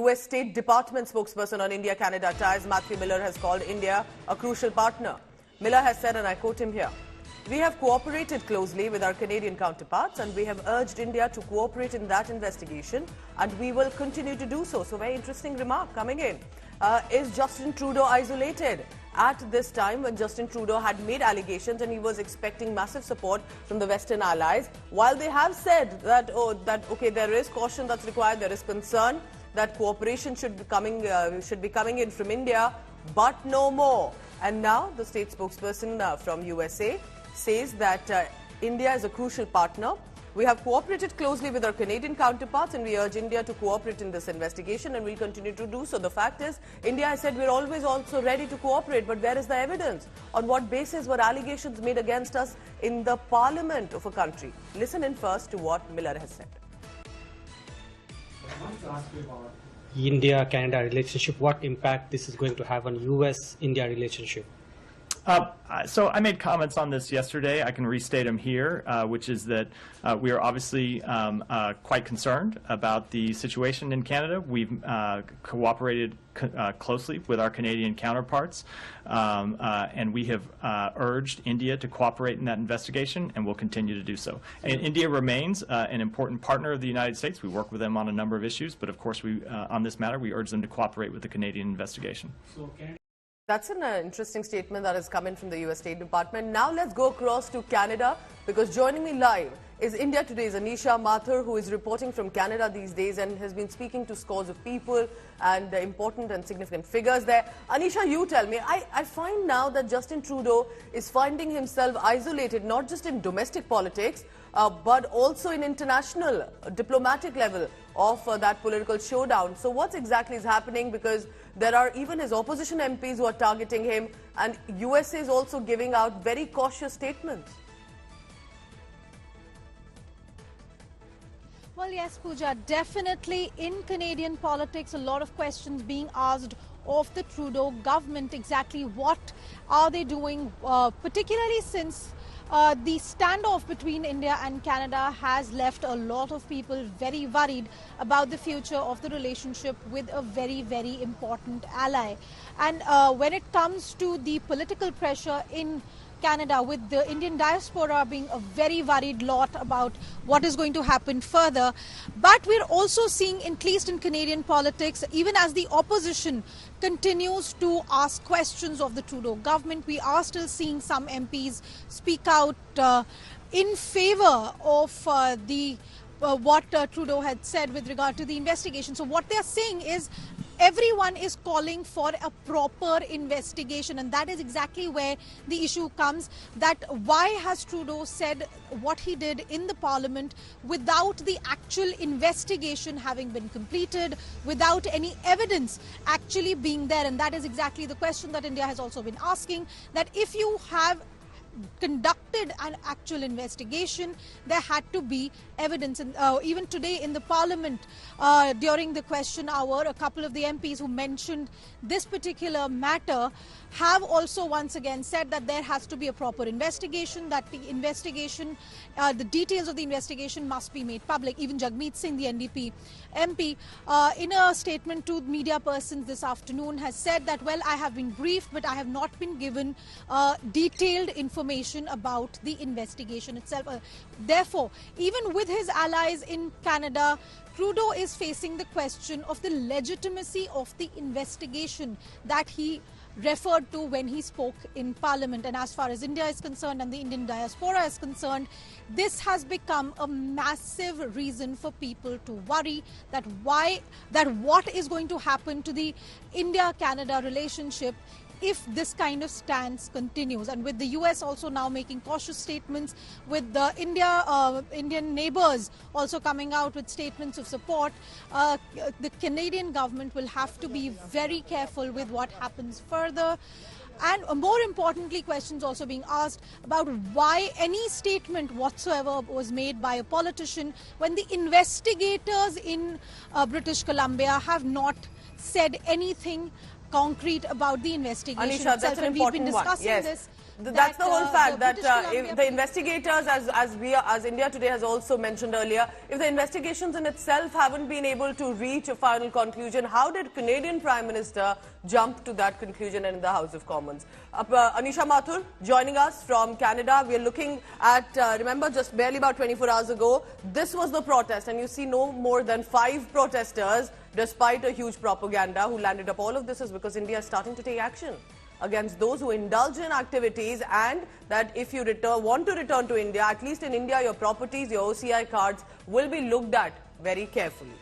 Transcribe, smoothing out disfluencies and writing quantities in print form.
US State Department spokesperson on India-Canada ties, Matthew Miller, has called India a crucial partner. Miller has said, and I quote him here, "We have cooperated closely with our Canadian counterparts and we have urged India to cooperate in that investigation and we will continue to do so." So very interesting remark coming in. Is Justin Trudeau isolated? At this time when Justin Trudeau had made allegations and he was expecting massive support from the Western allies, while they have said that, okay, there is caution that's required, there is concern that cooperation should be coming in from India, but no more. And now the state spokesperson from USA says that India is a crucial partner. "We have cooperated closely with our Canadian counterparts and we urge India to cooperate in this investigation and we'll continue to do so." The fact is, India has said we're always also ready to cooperate, but where is the evidence? On what basis were allegations made against us in the parliament of a country? Listen in first to what Miller has said. I want to ask you about India-Canada relationship, what impact this is going to have on US-India relationship? So I made comments on this yesterday. I can restate them here, which is that we are obviously quite concerned about the situation in Canada. We've cooperated closely with our Canadian counterparts, and we have urged India to cooperate in that investigation, and will continue to do so. And India remains an important partner of the United States. We work with them on a number of issues, but of course, on this matter, we urge them to cooperate with the Canadian investigation. That's an interesting statement that has come in from the US State Department. Now let's go across to Canada, because joining me live is India Today's Anisha Mathur, who is reporting from Canada these days and has been speaking to scores of people and important and significant figures there. Anisha, you tell me, I find now that Justin Trudeau is finding himself isolated, not just in domestic politics, but also in international diplomatic level of that political showdown. So what exactly is happening? Because there are even his opposition MPs who are targeting him, and USA is also giving out very cautious statements. Well, yes, Pooja, definitely in Canadian politics, a lot of questions being asked of the Trudeau government. Exactly what are they doing, particularly since the standoff between India and Canada has left a lot of people very worried about the future of the relationship with a very, very important ally. And when it comes to the political pressure in Canada, with the Indian diaspora being a very worried lot about what is going to happen further. But we're also seeing, at least in Canadian politics, even as the opposition continues to ask questions of the Trudeau government, we are still seeing some MPs speak out in favor of what Trudeau had said with regard to the investigation. So what they're saying is everyone is calling for a proper investigation, and that is exactly where the issue comes, that why has Trudeau said what he did in the parliament without the actual investigation having been completed, without any evidence actually being there? And that is exactly the question that India has also been asking, that if you have conducted an actual investigation, there had to be evidence. And even today in the parliament, during the question hour, a couple of the MPs who mentioned this particular matter have also once again said that there has to be a proper investigation, that the investigation, the details of the investigation must be made public. Even Jagmeet Singh, the NDP MP, in a statement to media persons this afternoon has said that, well, I have been briefed, but I have not been given detailed information about the investigation itself. Therefore, even with his allies in Canada, Trudeau is facing the question of the legitimacy of the investigation that he referred to when he spoke in Parliament. And as far as India is concerned and the Indian diaspora is concerned, this has become a massive reason for people to worry that what is going to happen to the India-Canada relationship if this kind of stance continues. And with the US also now making cautious statements, with the Indian neighbors also coming out with statements of support, the Canadian government will have to be very careful with what happens further. And more importantly, questions also being asked about why any statement whatsoever was made by a politician when the investigators in British Columbia have not said anything concrete about the investigation Anisha, itself. that's an and we've been important one. discussing Yes. this That's the whole fact that if the British investigators, as India Today has also mentioned earlier, if the investigations in itself haven't been able to reach a final conclusion, how did Canadian Prime Minister jump to that conclusion in the House of Commons? Anisha Mathur joining us from Canada. We are looking at, remember, just barely about 24 hours ago, this was the protest, and you see no more than 5 protesters, despite a huge propaganda, who landed up. All of this is because India is starting to take action against those who indulge in activities, and that if you want to return to India, at least in India, your properties, your OCI cards will be looked at very carefully.